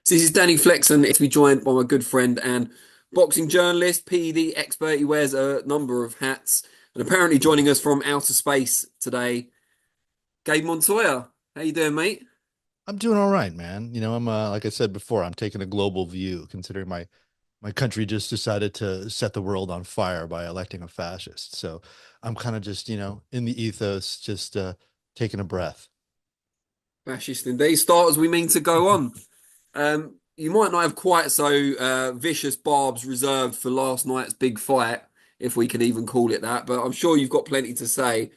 So this is Danny Flexen, to be joined by my good friend and boxing journalist, PED expert. He wears a number of hats, and apparently joining us from outer space today, Gabe Montoya. How you doing, mate? I'm doing all right, man. I'm like I said before, I'm taking a global view, considering my country just decided to set the world on fire by electing a fascist. So I'm kind of just, in the ethos, just taking a breath. Fascist indeed. Start as we mean to go on. You might not have quite so vicious barbs reserved for last night's big fight, if we can even call it that, but I'm sure you've got plenty to say.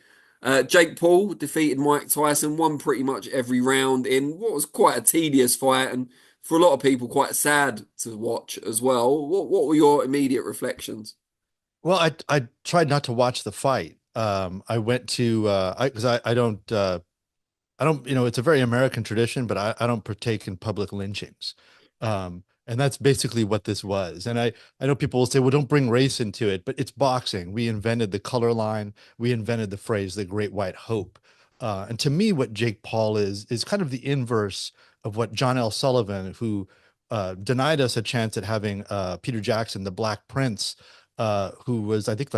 Jake Paul defeated Mike Tyson, won pretty much every round in what was quite a tedious fight and for a lot of people quite sad to watch as well. What were your immediate reflections? Well, I tried not to watch the fight. I went to because I don't, it's a very American tradition, but I don't partake in public lynchings. And that's basically what this was. And I know people will say, well, don't bring race into it, but it's boxing. We invented the color line. We invented the phrase, the great white hope. And to me, what Jake Paul is kind of the inverse of what John L. Sullivan, who denied us a chance at having Peter Jackson, the Black Prince, who was, I think,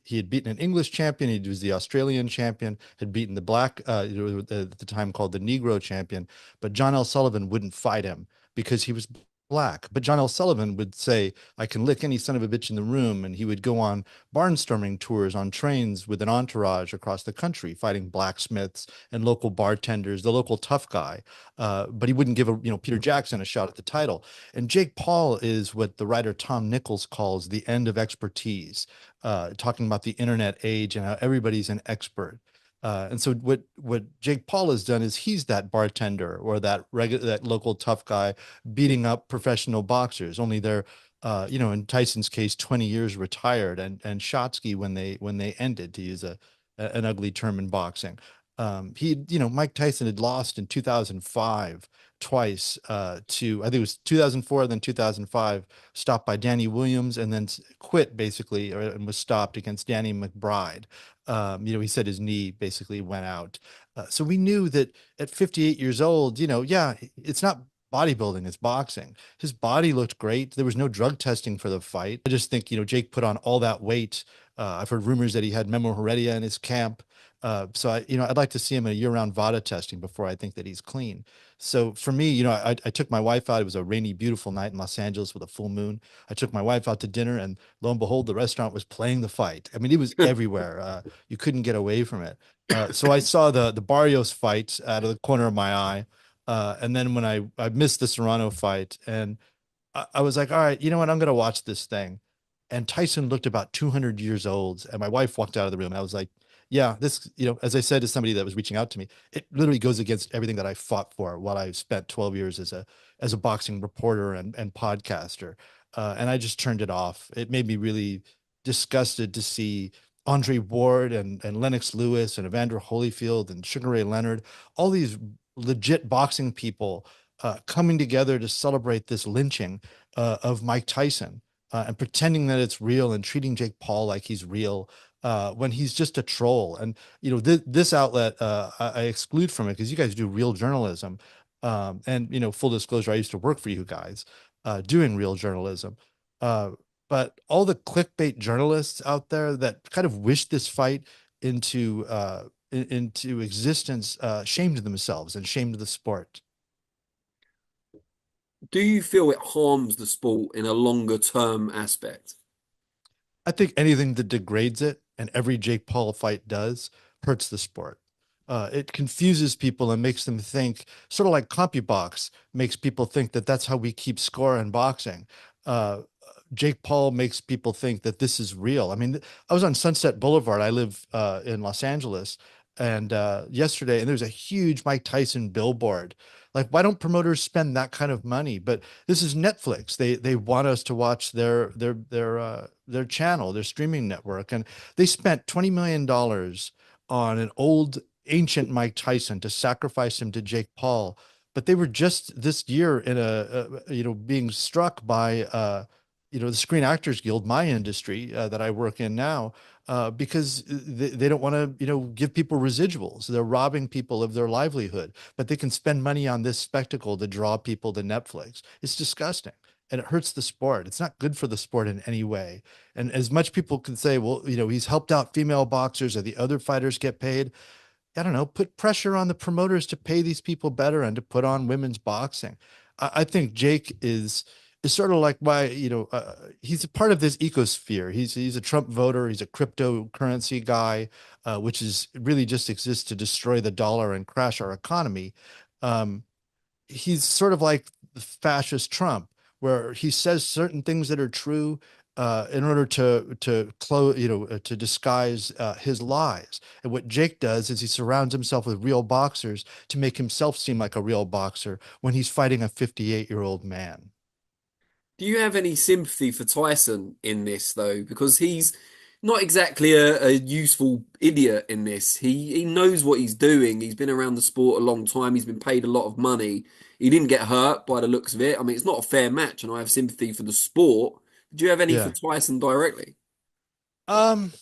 he had beaten an English champion, he was the Australian champion, had beaten the black, at the time called the Negro champion, but John L. Sullivan wouldn't fight him because he was black. But John L. Sullivan would say, I can lick any son of a bitch in the room. And he would go on barnstorming tours on trains with an entourage across the country, fighting blacksmiths and local bartenders, the local tough guy. But he wouldn't give Peter Jackson a shot at the title. And Jake Paul is what the writer Tom Nichols calls the end of expertise, talking about the internet age and how everybody's an expert. And so what Jake Paul has done is he's that bartender or that local tough guy beating up professional boxers. Only they're in Tyson's case, 20 years retired, and Shotsky when they ended, to use an ugly term in boxing. Mike Tyson had lost in 2005 twice, to, I think it was 2004, then 2005, stopped by Danny Williams, and then quit basically, and was stopped against Danny McBride. He said his knee basically went out. So we knew that at 58 years old, yeah, it's not bodybuilding, it's boxing. His body looked great. There was no drug testing for the fight. I just think, Jake put on all that weight. I've heard rumors that he had Memo Heredia in his camp. So I'd like to see him in a year-round VADA testing before I think that he's clean. So for me, I took my wife out. It was a rainy, beautiful night in Los Angeles with a full moon. I took my wife out to dinner, and lo and behold, the restaurant was playing the fight. I mean, it was everywhere. You couldn't get away from it. So I saw the Barrios fight out of the corner of my eye. And then when I missed the Serrano fight, and I was like, all right, you know what? I'm going to watch this thing. And Tyson looked about 200 years old. And my wife walked out of the room. And I was like, yeah, this, as I said to somebody that was reaching out to me, it literally goes against everything that I fought for while I spent 12 years as a boxing reporter and podcaster. And I just turned it off. It made me really disgusted to see Andre Ward and Lennox Lewis and Evander Holyfield and Sugar Ray Leonard, all these legit boxing people coming together to celebrate this lynching of Mike Tyson, and pretending that it's real and treating Jake Paul like he's real, when he's just a troll. And this outlet, I exclude from it because you guys do real journalism. And full disclosure, I used to work for you guys doing real journalism. Uh, but all the clickbait journalists out there that kind of wish this fight into into existence shamed themselves and shamed the sport. Do you feel it harms the sport in a longer term aspect? I think anything that degrades it, and every Jake Paul fight does, hurts the sport. It confuses people and makes them think, sort of like CompuBox makes people think that that's how we keep score in boxing. Uh, Jake Paul makes people think that this is real. I mean, I was on Sunset Boulevard. I live in Los Angeles, and yesterday, and there's a huge Mike Tyson billboard. Like, why don't promoters spend that kind of money? But this is Netflix. They want us to watch their channel, their streaming network, and they spent $20 million on an old ancient Mike Tyson to sacrifice him to Jake Paul. But they were just this year in being struck by the Screen Actors Guild, my industry that I work in now. because they don't want to, give people residuals. They're robbing people of their livelihood, but they can spend money on this spectacle to draw people to Netflix. It's disgusting. And it hurts the sport. It's not good for the sport in any way. And as much people can say, well, he's helped out female boxers or the other fighters get paid. I don't know, put pressure on the promoters to pay these people better and to put on women's boxing. I think Jake is sort of like why, he's a part of this ecosphere. He's a Trump voter. He's a cryptocurrency guy, which is really just exists to destroy the dollar and crash our economy. Um, he's sort of like the fascist Trump, where he says certain things that are true in order to close, to disguise his lies. And what Jake does is he surrounds himself with real boxers to make himself seem like a real boxer when he's fighting a 58-year-old man. Do you have any sympathy for Tyson in this though? Because he's not exactly a useful idiot in this. He knows what he's doing. He's been around the sport a long time. He's been paid a lot of money. He didn't get hurt by the looks of it. I mean, it's not a fair match, and I have sympathy for the sport. Do you have any for Yeah. Tyson directly? Um,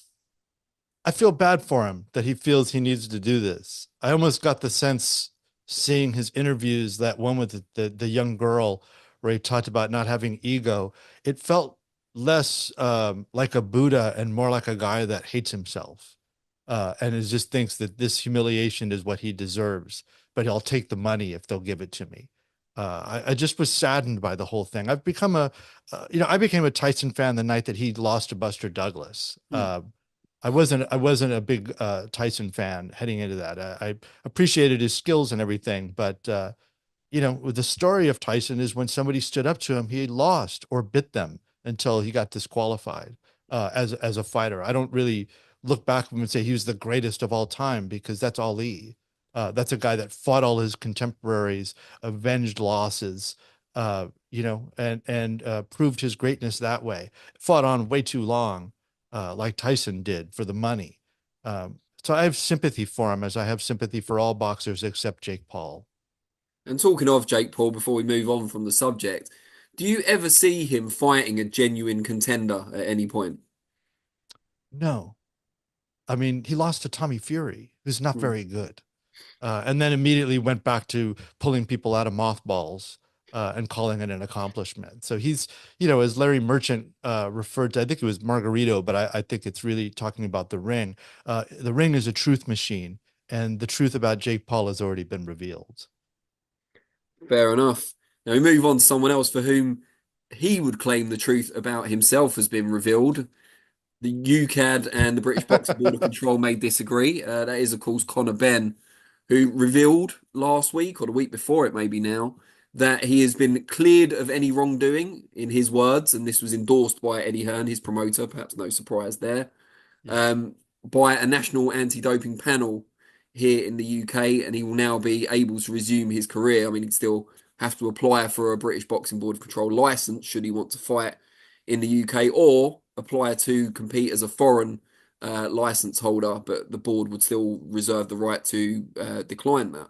I feel bad for him that he feels he needs to do this. I almost got the sense seeing his interviews, that one with the young girl where he talked about not having ego. It felt less like a Buddha and more like a guy that hates himself and is just thinks that this humiliation is what he deserves, but he'll take the money if they'll give it to me. I just was saddened by the whole thing. I became a Tyson fan the night that he lost to Buster Douglas. Hmm. I wasn't a big Tyson fan heading into that. I appreciated his skills and everything, but the story of Tyson is when somebody stood up to him, he lost or bit them until he got disqualified as a fighter. I don't really look back at him and say he was the greatest of all time because that's Ali. That's a guy that fought all his contemporaries, avenged losses, and proved his greatness that way. Fought on way too long, like Tyson did for the money. So I have sympathy for him as I have sympathy for all boxers except Jake Paul. And talking of Jake Paul, before we move on from the subject, do you ever see him fighting a genuine contender at any point? No, I mean, he lost to Tommy Fury, who's not Hmm. very good. And then immediately went back to pulling people out of mothballs and calling it an accomplishment. So he's, as Larry Merchant referred to, I think it was Margarito, but I think it's really talking about the ring. The ring is a truth machine, and the truth about Jake Paul has already been revealed. Fair enough. Now we move on to someone else for whom he would claim the truth about himself has been revealed. The UCAD and the British Boxing Board of Control may disagree. That is, of course, Conor Benn, who revealed last week or the week before it maybe now that he has been cleared of any wrongdoing in his words, and this was endorsed by Eddie Hearn, his promoter. Perhaps no surprise there. Yes. um, by a national anti-doping panel here in the UK, and he will now be able to resume his career. I mean, he'd still have to apply for a British Boxing Board of Control license should he want to fight in the UK, or apply to compete as a foreign license holder, but the board would still reserve the right to decline that.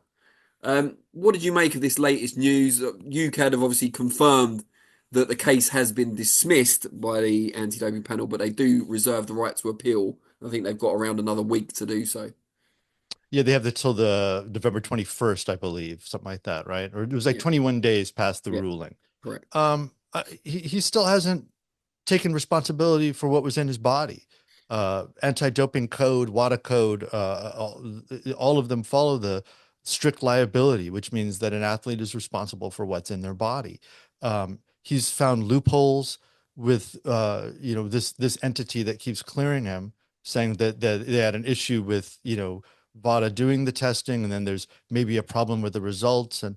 What did you make of this latest news? UCAD have obviously confirmed that the case has been dismissed by the anti-doping panel, but they do reserve the right to appeal. I think they've got around another week to do so. Yeah, they have the till the November 21st, I believe, something like that, right? Or it was like Yeah, 21 days past the yeah, ruling. correct. He still hasn't taken responsibility for what was in his body. Anti-doping code, WADA code, all of them follow the strict liability, which means that an athlete is responsible for what's in their body. He's found loopholes with this entity that keeps clearing him, saying that they had an issue with WADA doing the testing, and then there's maybe a problem with the results, and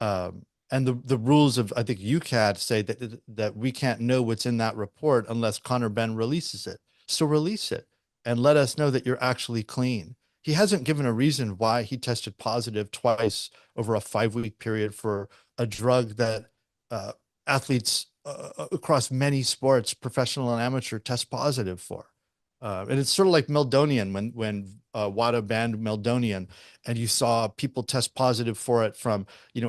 the rules of I think UCAD say that we can't know what's in that report unless Conor Benn releases it. So release it and let us know that you're actually clean. He hasn't given a reason why he tested positive twice over a 5-week period for a drug that uh, athletes across many sports, professional and amateur, test positive for. And it's sort of like Meldonian when WADA banned Meldonian, and you saw people test positive for it from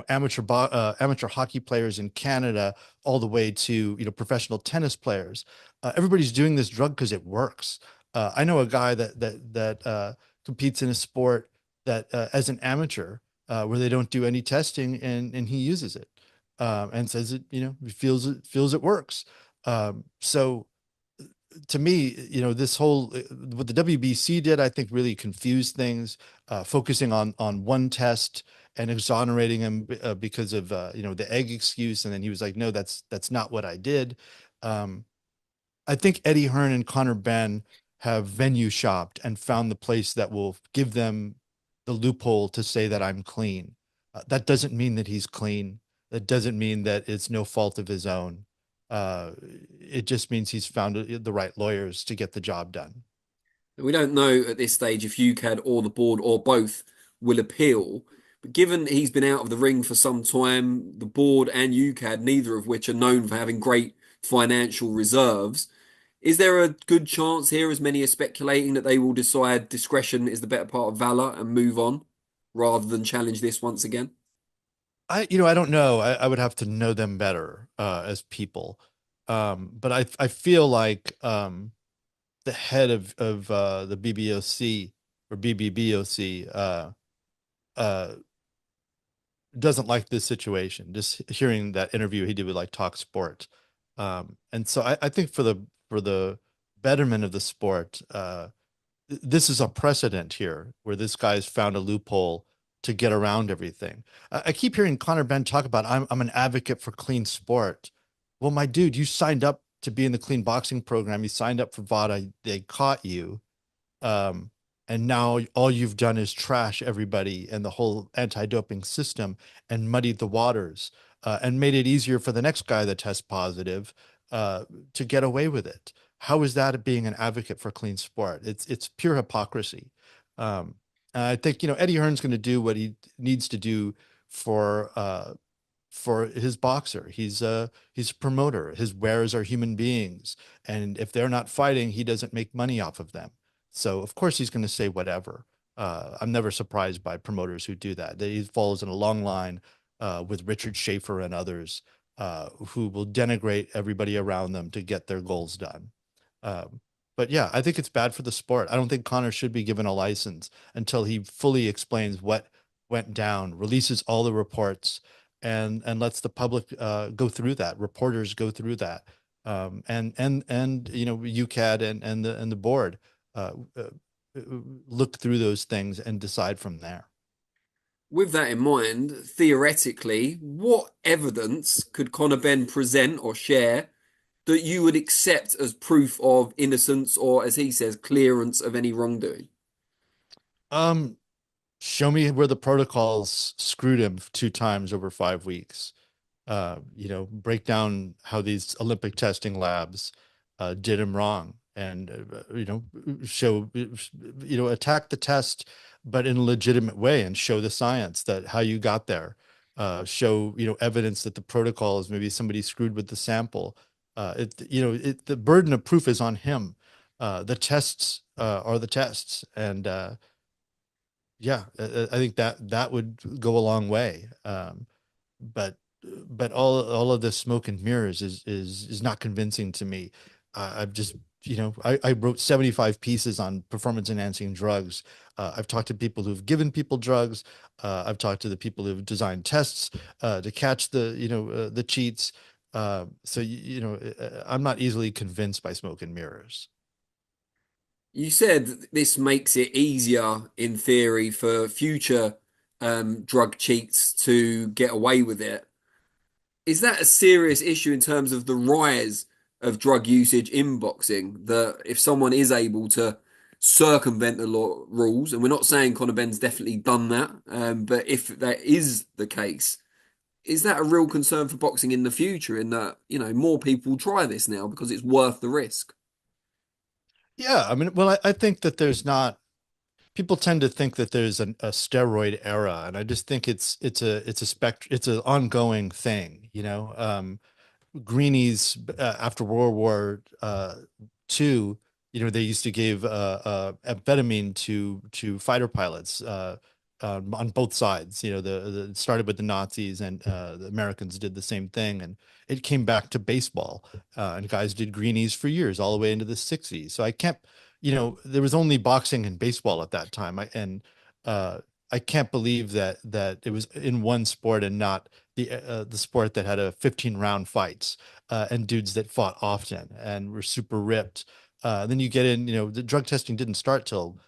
amateur hockey players in Canada all the way to professional tennis players. Everybody's doing this drug because it works. I know a guy that competes in a sport that as an amateur where they don't do any testing, and he uses it and says it, he feels it works. So to me, this whole what the WBC did, I think really confused things, focusing on one test and exonerating him because of the egg excuse, and then he was like, no, that's not what I did. Um, I think Eddie Hearn and Conor Benn have venue shopped and found the place that will give them the loophole to say that I'm clean. That doesn't mean that he's clean. That doesn't mean that it's no fault of his own. Uh, it just means he's found the right lawyers to get the job done. We don't know at this stage if UCAD or the board or both will appeal. But given he's been out of the ring for some time, the board and UCAD, neither of which are known for having great financial reserves, is there a good chance here, as many are speculating, that they will decide discretion is the better part of valor and move on rather than challenge this once again? I don't know. I would have to know them better as people. But I feel like the head of the BBOC or BBBOC uh, doesn't like this situation. Just hearing that interview he did with like Talk Sport, and so I think for the betterment of the sport, this is a precedent here where this guy's found a loophole to get around everything. I keep hearing Conor Benn talk about I'm an advocate for clean sport. Well, my dude, you signed up to be in the clean boxing program. You signed up for VADA. They caught you. Um, and now all you've done is trash everybody and the whole anti-doping system and muddied the waters and made it easier for the next guy that tests positive uh, to get away with it. How is that being an advocate for clean sport? It's pure hypocrisy. And I think Eddie Hearn's going to do what he needs to do for for his boxer. He's a promoter. His wares are human beings, and if they're not fighting, he doesn't make money off of them. So of course he's going to say whatever. I'm never surprised by promoters who do that. He follows in a long line with Richard Schaefer and others who will denigrate everybody around them to get their goals done. Um, but yeah, I think it's bad for the sport. I don't think Connor should be given a license until he fully explains what went down, releases all the reports, and lets the public go through that. Reporters go through that, and UCAD and the board uh, uh, look through those things and decide from there. With that in mind, theoretically, what evidence could Conor Benn present or share that you would accept as proof of innocence or, as he says, clearance of any wrongdoing? Um, Show me where the protocols screwed him 2 times over 5 weeks. Break down how these Olympic testing labs did him wrong, and show, attack the test, but in a legitimate way, and show the science that how you got there. Show evidence that the protocol is maybe somebody screwed with the sample. The burden of proof is on him. The tests are the tests, and yeah, I think that would go a long way. But but all of this smoke and mirrors is not convincing to me. I've just I wrote 75 pieces on performance enhancing drugs. I've talked to people who've given people drugs. I've talked to the people who've designed tests to catch the cheats. So I'm not easily convinced by smoke and mirrors. You said this makes it easier, in theory, for future drug cheats to get away with it. Is that a serious issue in terms of the rise of drug usage in boxing? That if someone is able to circumvent the law rules, and we're not saying Conor Benn's definitely done that, but if that is the case, is that a real concern for boxing in the future? In that, more people try this now because it's worth the risk. Yeah, I mean, well, I think that there's not people tend to think that there's a steroid era, and I just think it's an ongoing thing. Greenies after World War II, they used to give amphetamine to fighter pilots on both sides. It started with the Nazis, and the Americans did the same thing, and it came back to baseball, and guys did greenies for years, all the way into the '60s. So I can't there was only boxing and baseball at that time. Uh, I can't believe that it was in one sport and not the sport that had a 15 round fights and dudes that fought often and were super ripped. Then you get in, the drug testing didn't start till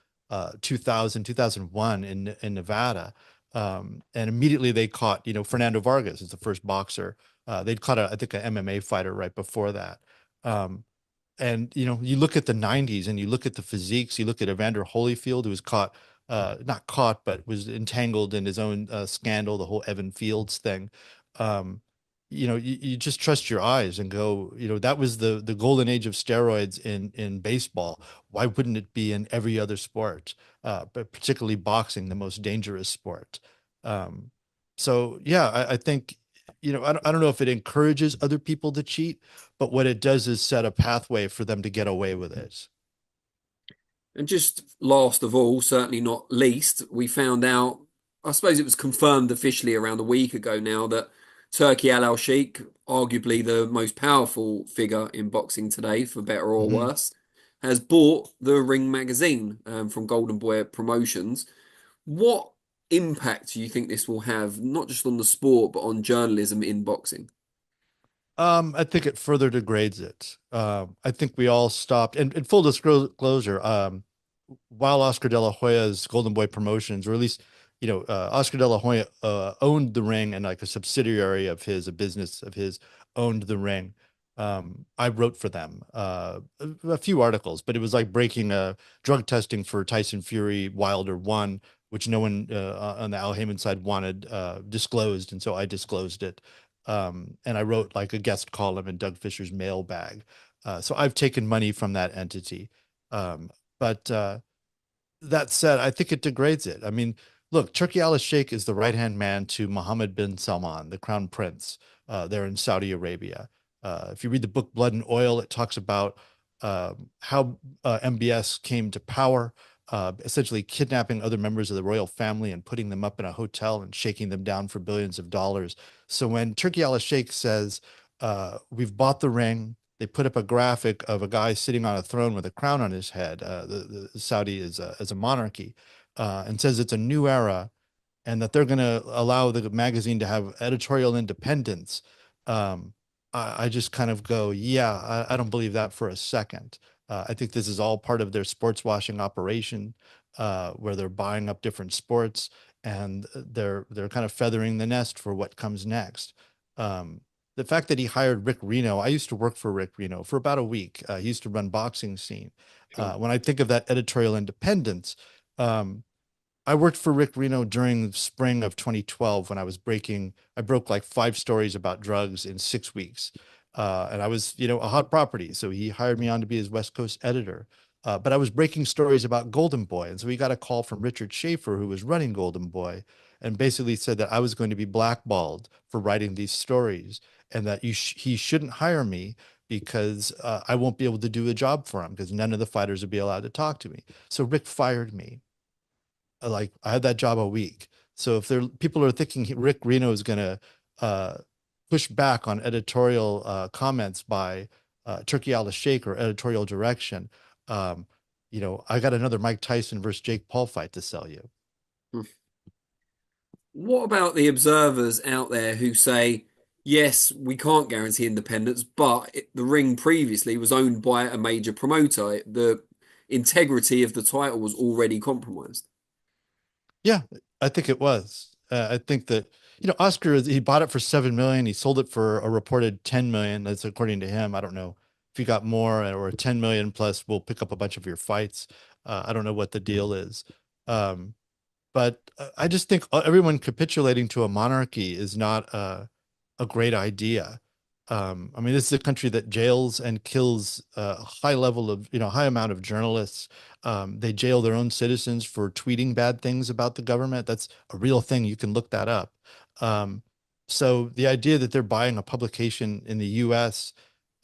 2000, 2001 in Nevada. And immediately they caught, Fernando Vargas is the first boxer. They'd caught, I think, an MMA fighter right before that. Um, and you look at the 90s and you look at the physiques, you look at Evander Holyfield, who was caught, not caught, but was entangled in his own scandal, the whole Evan Fields thing. Um, you just trust your eyes and go, that was the golden age of steroids in baseball. Why wouldn't it be in every other sport, but particularly boxing, the most dangerous sport? Um, so yeah, I think, I don't know if it encourages other people to cheat, but what it does is set a pathway for them to get away with it. And just last of all, certainly not least, we found out, I suppose it was confirmed officially around a week ago now, that Turki Al Sheikh, arguably the most powerful figure in boxing today, for better or Mhm. worse, has bought the Ring magazine from Golden Boy Promotions. What impact do you think this will have, not just on the sport, but on journalism in boxing? I think it further degrades it. I think we all stopped. And full disclosure, while Oscar De La Hoya's Golden Boy Promotions, or at least, Oscar De La Hoya owned the ring, and like a subsidiary of his, a business of his, owned the ring. I wrote for them a few articles, but it was like breaking drug testing for Tyson Fury Wilder 1, which no one on the Al Haymon side wanted disclosed, and so I disclosed it. And I wrote like a guest column in Doug Fisher's mailbag. So I've taken money from that entity. But that said, I think it degrades it. I mean, look, Turki Al Sheikh is the right-hand man to Mohammed bin Salman, the crown prince there in Saudi Arabia. If you read the book Blood and Oil, it talks about how MBS came to power, essentially kidnapping other members of the royal family and putting them up in a hotel and shaking them down for billions of dollars. So when Turki Al Sheikh says, we've bought the ring, they put up a graphic of a guy sitting on a throne with a crown on his head. The Saudi is a monarchy, and says it's a new era, and that they're going to allow the magazine to have editorial independence. Um, I just kind of go, yeah, I don't believe that for a second. I think this is all part of their sports washing operation, where they're buying up different sports and they're kind of feathering the nest for what comes next. Um, the fact that he hired Rick Reno, I used to work for Rick Reno for about a week. He used to run Boxing Scene. Sure. When I think of that editorial independence, um, I worked for Rick Reno during the spring of 2012 when I broke like 5 stories about drugs in 6 weeks. And I was, a hot property. So he hired me on to be his West Coast editor. But I was breaking stories about Golden Boy. And so he got a call from Richard Schaefer, who was running Golden Boy, and basically said that I was going to be blackballed for writing these stories and that he shouldn't hire me because I won't be able to do a job for him because none of the fighters would be allowed to talk to me. So Rick fired me. Like I had that job a week. So if people are thinking Rick Reno is going to push back on editorial comments by Turki Al Sheikh or editorial direction, um, I got another Mike Tyson versus Jake Paul fight to sell you. What about the observers out there who say, yes, we can't guarantee independence, but the ring previously was owned by a major promoter. The integrity of the title was already compromised. Yeah, I think it was. I think that Oscar, he bought it for 7 million. He sold it for a reported 10 million. That's according to him. I don't know if he got more or 10 million plus. We'll pick up a bunch of your fights. I don't know what the deal is. Um, but I just think everyone capitulating to a monarchy is not a great idea. I mean, this is a country that jails and kills a high level of, high amount of journalists. They jail their own citizens for tweeting bad things about the government. That's a real thing. You can look that up. Um, so the idea that they're buying a publication in the U.S.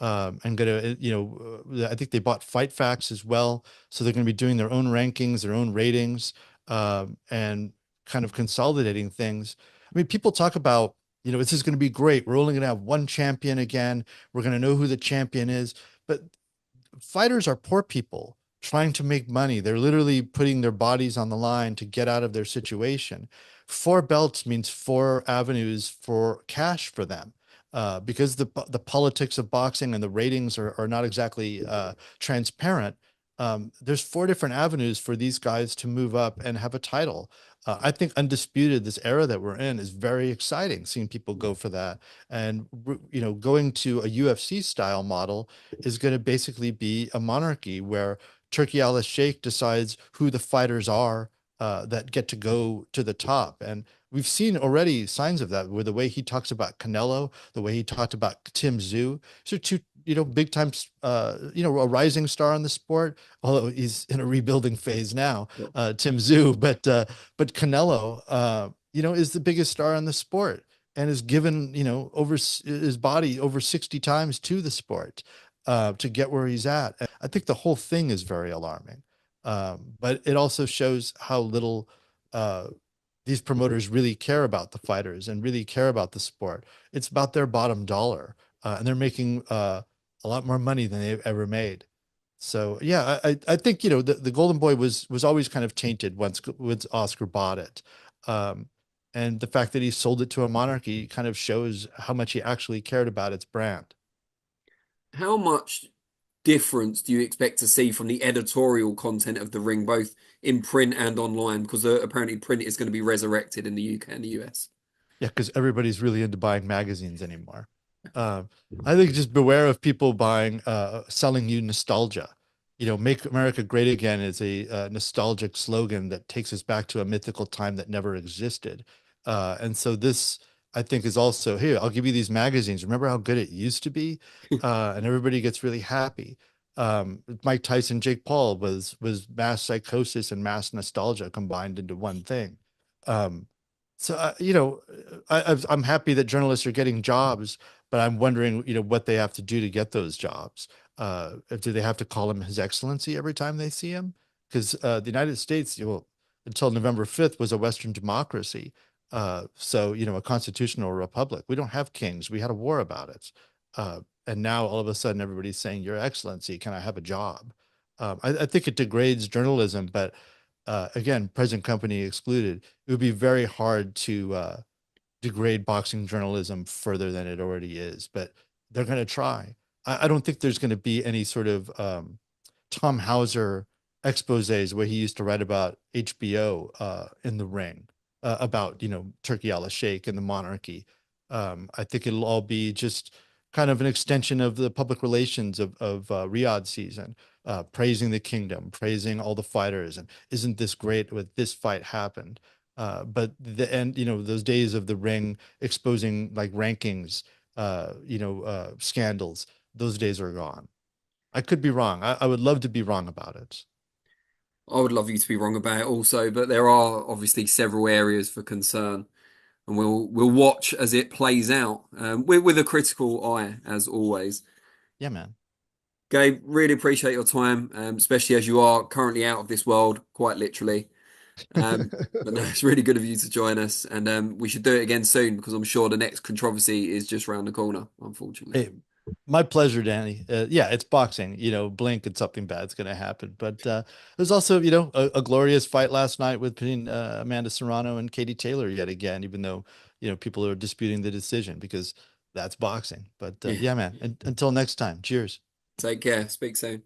And going to, I think they bought Fight Facts as well. So they're going to be doing their own rankings, their own ratings, and kind of consolidating things. I mean, people talk about, this is going to be great. We're only going to have one champion again. We're going to know who the champion is. But fighters are poor people trying to make money. They're literally putting their bodies on the line to get out of their situation. Four belts means four avenues for cash for them. Because the politics of boxing and the ratings are not exactly transparent, there's four different avenues for these guys to move up and have a title. I think undisputed, this era that we're in is very exciting, seeing people go for that. And going to a UFC style model is going to basically be a monarchy where Turkey al-Sheikh decides who the fighters are that get to go to the top. And we've seen already signs of that with the way he talks about Canelo, the way he talked about Tim Tszyu. So two, big time, a rising star in the sport, although he's in a rebuilding phase now, Tim Tszyu. But Canelo, is the biggest star in the sport and is given, over his body over 60 times to the sport to get where he's at. And I think the whole thing is very alarming. But it also shows how little these promoters really care about the fighters and really care about the sport. It's about their bottom dollar, and they're making a lot more money than they've ever made. So yeah, I think the Golden Boy was always kind of tainted once Oscar bought it, and the fact that he sold it to a monarchy kind of shows how much he actually cared about its brand. How much difference do you expect to see from the editorial content of the ring, both in print and online? Because apparently print is going to be resurrected in the UK and the US. Yeah, because everybody's really into buying magazines anymore. Um, I think just beware of people selling you nostalgia. Make America great again is a nostalgic slogan that takes us back to a mythical time that never existed. And so this, I think, is also here. I'll give you these magazines. Remember how good it used to be? And everybody gets really happy. Mike Tyson, Jake Paul was mass psychosis and mass nostalgia combined into one thing. Um, so, I'm happy that journalists are getting jobs, but I'm wondering, what they have to do to get those jobs. Do they have to call him His Excellency every time they see him? Because the United States, until November 5th, was a Western democracy. So, a constitutional republic. We don't have kings. We had a war about it. And now all of a sudden, everybody's saying, Your Excellency, can I have a job? I think it degrades journalism, but again, present company excluded, it would be very hard to degrade boxing journalism further than it already is. But they're going to try. I don't think there's going to be any sort of Tom Hauser exposés where he used to write about HBO in the ring about Turkey al-Sheikh and the monarchy. I think it'll all be just kind of an extension of the public relations of Riyadh season, praising the kingdom, praising all the fighters, and isn't this great what this fight happened? But the end, those days of the ring exposing like rankings, scandals, those days are gone. I could be wrong. I would love to be wrong about it. I would love you to be wrong about it also, but there are obviously several areas for concern, and we'll watch as it plays out with a critical eye, as always. Yeah, man. Gabe, really appreciate your time, especially as you are currently out of this world, quite literally. But no, it's really good of you to join us, and we should do it again soon because I'm sure the next controversy is just around the corner, unfortunately. Hey, my pleasure, Danny. Yeah, it's boxing. Blink and something bad's going to happen. But there's also, a glorious fight last night between Amanda Serrano and Katie Taylor yet again, even though, people are disputing the decision because that's boxing. But Yeah. yeah, man. And until next time, cheers. Take care. Speak soon.